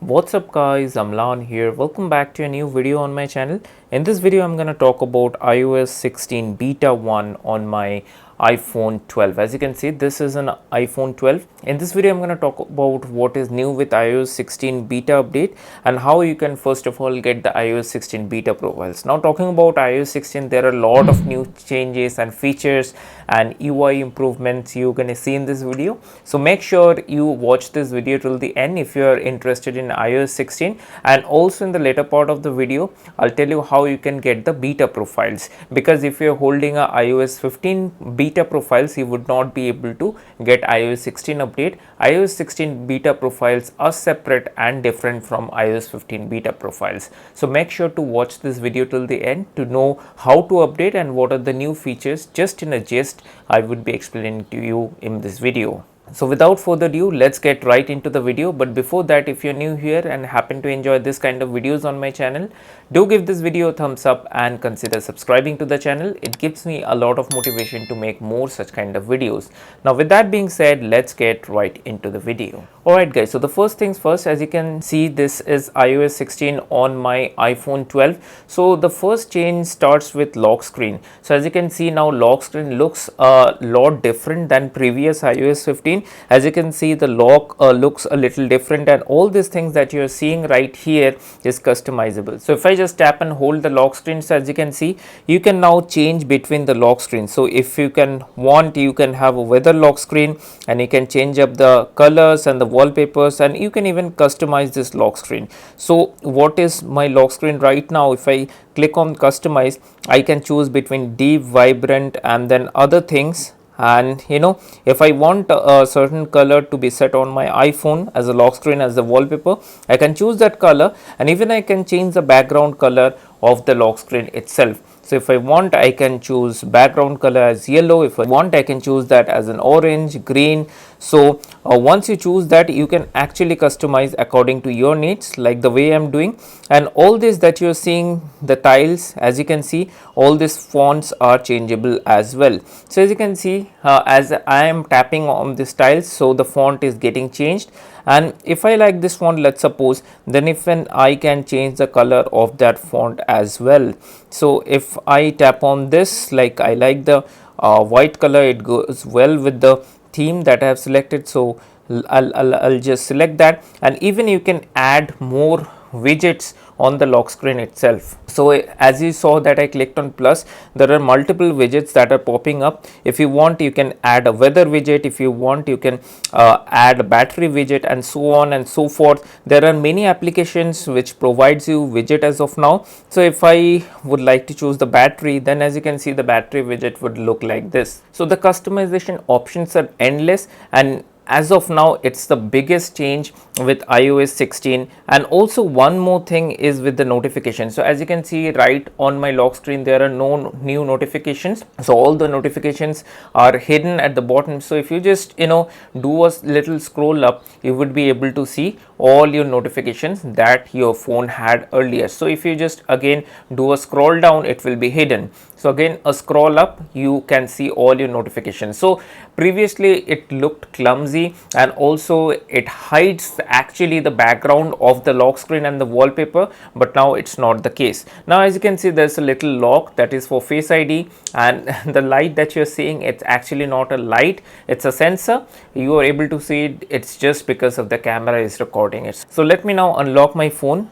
What's up guys, I'm Lan here. Welcome back to a new video on my channel. In this video I'm going to talk about iOS 16 beta 1 on my iPhone 12. As you can see, this is an iPhone 12. In this video I'm going to talk about what is new with iOS 16 beta update and how you can first of all get the iOS 16 beta profiles. Now talking about iOS 16, there are a lot of new changes and features and UI improvements you're going to see in this video. So make sure you watch this video till the end if you are interested in iOS 16, and also in the later part of the video I'll tell you how you can get the beta profiles, because if you're holding a iOS 15 beta profiles you would not be able to get iOS 16 update. iOS 16 beta profiles are separate and different from iOS 15 beta profiles. So make sure to watch this video till the end to know how to update and what are the new features. Just in a gist I would be explaining to you in this video. So without further ado, let's get right into the video. But before that, if you're new here and happen to enjoy this kind of videos on my channel, do give this video a thumbs up and consider subscribing to the channel. It gives me a lot of motivation to make more such kind of videos. Now with that being said, let's get right into the video. Alright guys, so the first things first, as you can see, this is iOS 16 on my iPhone 12. So the first change starts with lock screen. So as you can see now, lock screen looks a lot different than previous iOS 15. As you can see, the lock looks a little different, and all these things that you are seeing right here is customizable. So if I just tap and hold the lock screen, so as you can see, you can now change between the lock screens. So if you can want, you can have a weather lock screen and you can change up the colors and the wallpapers, and you can even customize this lock screen. So what is my lock screen right now? If I click on customize, I can choose between deep, vibrant, and then other things. And if I want a certain color to be set on my iPhone as a lock screen, as a wallpaper, I can choose that color, and even I can change the background color of the lock screen itself. So if I want, I can choose background color as yellow. If I want, I can choose that as an orange, green. So once you choose that, you can actually customize according to your needs, like the way I'm doing. And all this that you're seeing, the tiles, as you can see, all these fonts are changeable as well. So as you can see, as I am tapping on this tiles, so the font is getting changed. And if I like this font, let's suppose, then even I can change the color of that font as well. So if I tap on this, like I like the white color, it goes well with the theme that I have selected. So I'll just select that, and even you can add more widgets on the lock screen itself. So as you saw that I clicked on plus, there are multiple widgets that are popping up. If you want, you can add a weather widget. If you want, you can add a battery widget, and so on and so forth. There are many applications which provides you widget as of now. So if I would like to choose the battery, then as you can see, the battery widget would look like this. So the customization options are endless, and as of now, it's the biggest change with iOS 16. And also one more thing is with the notifications. So as you can see right on my lock screen, there are no new notifications. So all the notifications are hidden at the bottom. So if you just do a little scroll up, you would be able to see all your notifications that your phone had earlier. So if you just again do a scroll down, it will be hidden. So again, a scroll up, you can see all your notifications. So previously it looked clumsy, and also it hides actually the background of the lock screen and the wallpaper, but now it's not the case. Now as you can see, there's a little lock that is for Face ID, and the light that you're seeing, it's actually not a light, it's a sensor. You are able to see it, it's just because of the camera is recording it. So let me now unlock my phone.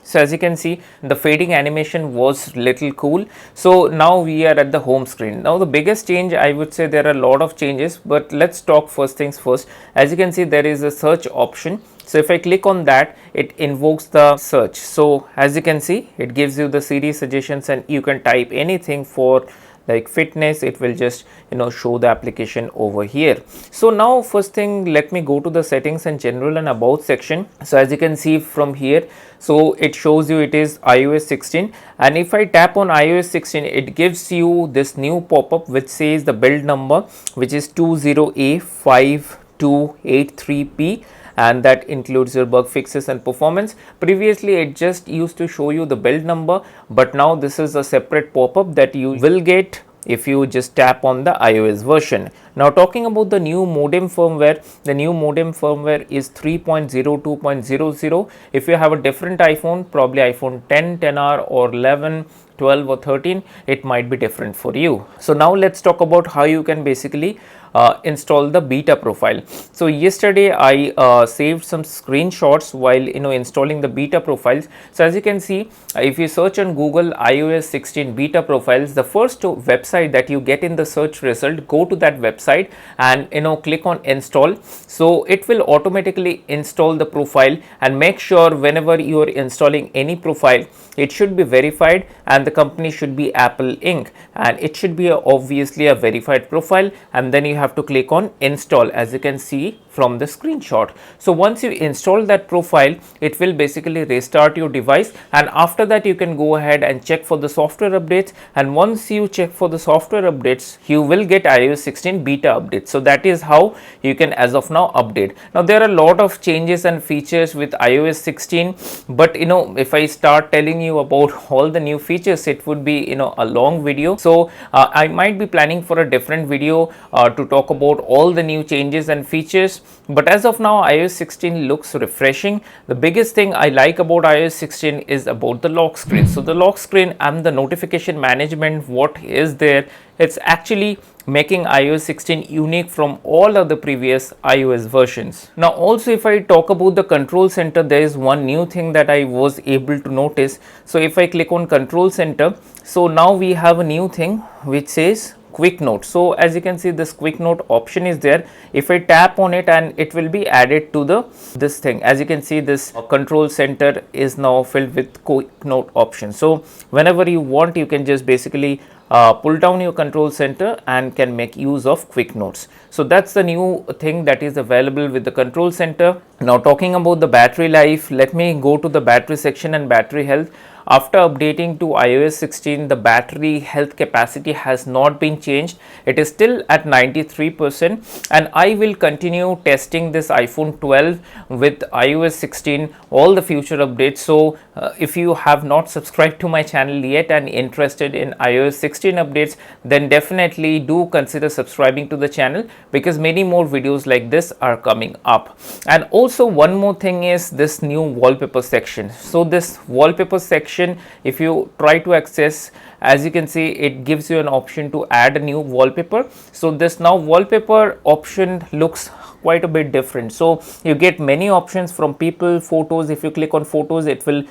So as you can see, the fading animation was little cool. So now we are at the home screen. Now the biggest change, I would say there are a lot of changes, but let's talk first things first. As you can see, there is a search option. So if I click on that, it invokes the search. So as you can see, it gives you the Siri suggestions, and you can type anything for like fitness. It will just show the application over here. So now first thing, let me go to the settings and general and about section. So as you can see from here, so it shows you it is iOS 16, and if I tap on iOS 16, it gives you this new pop-up which says the build number, which is 20A5283P, and that includes your bug fixes and performance. Previously it just used to show you the build number, but now this is a separate pop-up that you will get if you just tap on the iOS version. Now talking about the new modem firmware, the new modem firmware is 3.02.00. If you have a different iPhone, probably iPhone 10, 10R or 11, 12 or 13, it might be different for you. So now let's talk about how you can basically install the beta profile. So yesterday I saved some screenshots while installing the beta profiles. So as you can see, if you search on Google iOS 16 beta profiles, the first website that you get in the search result, go to that website and click on install. So it will automatically install the profile, and make sure whenever you are installing any profile, it should be verified and the company should be Apple Inc. and it should be obviously a verified profile, and then you have to click on install, as you can see from the screenshot. So once you install that profile, it will basically restart your device, and after that you can go ahead and check for the software updates, and once you check for the software updates, you will get iOS 16 beta updates. So that is how you can as of now update. Now there are a lot of changes and features with iOS 16, but if I start telling you about all the new features, it would be a long video. So I might be planning for a different video to talk about all the new changes and features. But as of now, iOS 16 looks refreshing. The biggest thing I like about iOS 16 is about the lock screen. So the lock screen and the notification management, what is there, it's actually making iOS 16 unique from all other previous iOS versions. Now also, if I talk about the control center, there is one new thing that I was able to notice. So if I click on control center, so now we have a new thing which says quick note. So as you can see, this quick note option is there. If I tap on it, and it will be added to this thing. As you can see, this control center is now filled with quick note option. So whenever you want, you can just basically pull down your control center and can make use of quick notes. So that's the new thing that is available with the control center. Now talking about the battery life, let me go to the battery section and battery health. After updating to iOS 16, the battery health capacity has not been changed. It is still at 93%, and I will continue testing this iPhone 12 with iOS 16, all the future updates. So if you have not subscribed to my channel yet and interested in iOS 16 updates, then definitely do consider subscribing to the channel, because many more videos like this are coming up. And also one more thing is this new wallpaper section. So this wallpaper section, if you try to access, as you can see, it gives you an option to add a new wallpaper. So this now wallpaper option looks quite a bit different. So you get many options from people, photos. If you click on photos, it will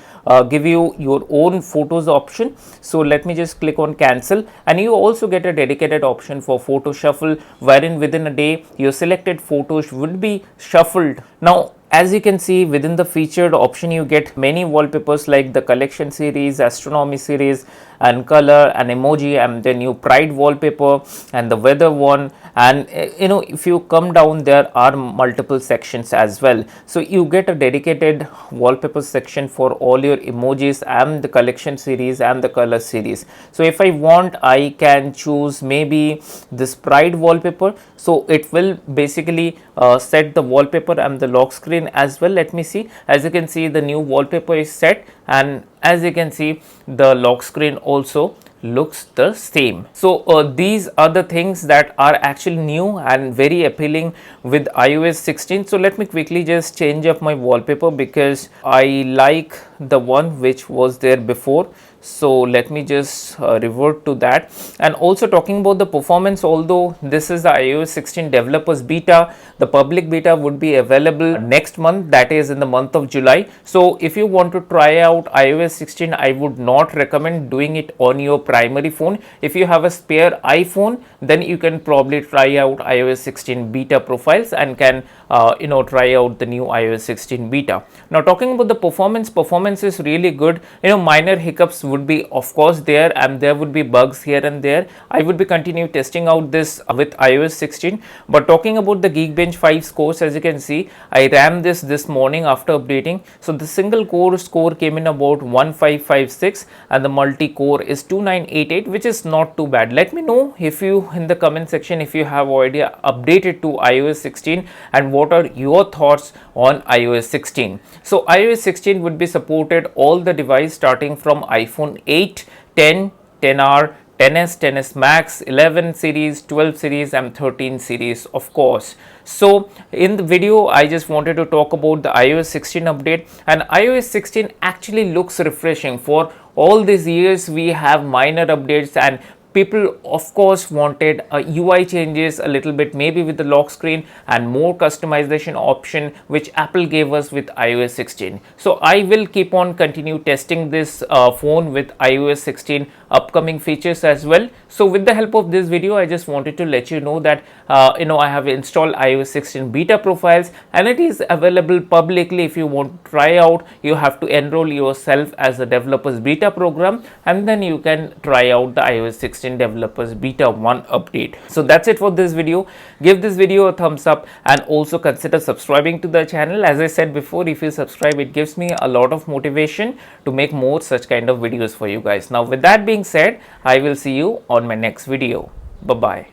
give you your own photos option. So let me just click on cancel, and you also get a dedicated option for photo shuffle, wherein within a day your selected photos would be shuffled. Now as you can see, within the featured option, you get many wallpapers like the collection series, astronomy series, and color and emoji, and the new pride wallpaper and the weather one. And if you come down, there are multiple sections as well. So you get a dedicated wallpaper section for all your emojis and the collection series and the color series. So if I want, I can choose maybe this pride wallpaper. So it will basically set the wallpaper and the lock screen as well. Let me see. As you can see, the new wallpaper is set, and as you can see, the lock screen also looks the same. So these are the things that are actually new and very appealing with iOS 16. So let me quickly just change up my wallpaper, because I like the one which was there before. So let me just revert to that. And also talking about the performance, although this is the iOS 16 developers beta, the public beta would be available next month, that is in the month of July. So if you want to try out iOS 16, I would not recommend doing it on your primary phone. If you have a spare iPhone, then you can probably try out iOS 16 beta profiles and can try out the new iOS 16 beta. Now talking about the performance is really good. Minor hiccups would be of course there, and there would be bugs here and there. I would be continue testing out this with iOS 16. But talking about the Geekbench 5 scores, as you can see, I ran this morning after updating. So the single core score came in about 1556, and the multi-core is 2988, which is not too bad. Let me know if you in the comment section if you have already updated to iOS 16 and what are your thoughts on iOS 16. So iOS 16 would be supported all the device starting from iPhone 8, 10, 10R, 10s, 10s Max, 11 series, 12 series and 13 series of course. So in the video I just wanted to talk about the iOS 16 update, and iOS 16 actually looks refreshing. For all these years we have minor updates, and people of course wanted UI changes a little bit, maybe with the lock screen and more customization option, which Apple gave us with iOS 16. So I will keep on continue testing this phone with iOS 16 upcoming features as well. So with the help of this video I just wanted to let you know that I have installed iOS 16 beta profiles, and it is available publicly. If you want to try out, you have to enroll yourself as a developers beta program, and then you can try out the iOS 16 developers beta 1 update. So that's it for this video. Give this video a thumbs up and also consider subscribing to the channel. As I said before, if you subscribe, it gives me a lot of motivation to make more such kind of videos for you guys. Now with that being said, I will see you on my next video. Bye bye.